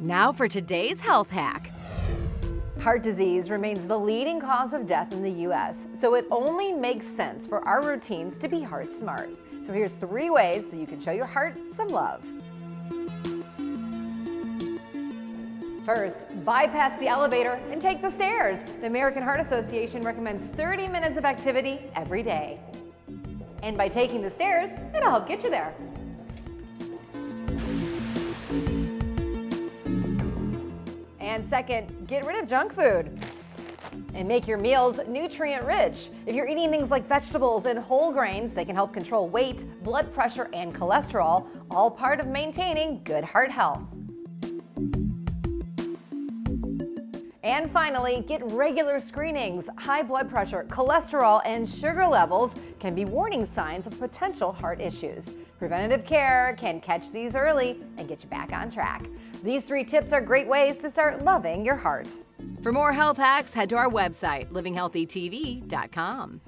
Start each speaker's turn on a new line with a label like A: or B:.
A: Now for today's health hack.
B: Heart disease remains the leading cause of death in the U.S., so it only makes sense for our routines to be heart smart. So here's 3 ways that you can show your heart some love. First, bypass the elevator and take the stairs. The American Heart Association recommends 30 minutes of activity every day. And by taking the stairs, it'll help get you there. And second, get rid of junk food and make your meals nutrient-rich. If you're eating things like vegetables and whole grains, they can help control weight, blood pressure, and cholesterol, all part of maintaining good heart health. And finally, get regular screenings. High blood pressure, cholesterol, and sugar levels can be warning signs of potential heart issues. Preventative care can catch these early and get you back on track. These 3 tips are great ways to start loving your heart.
A: For more health hacks, head to our website, livinghealthytv.com.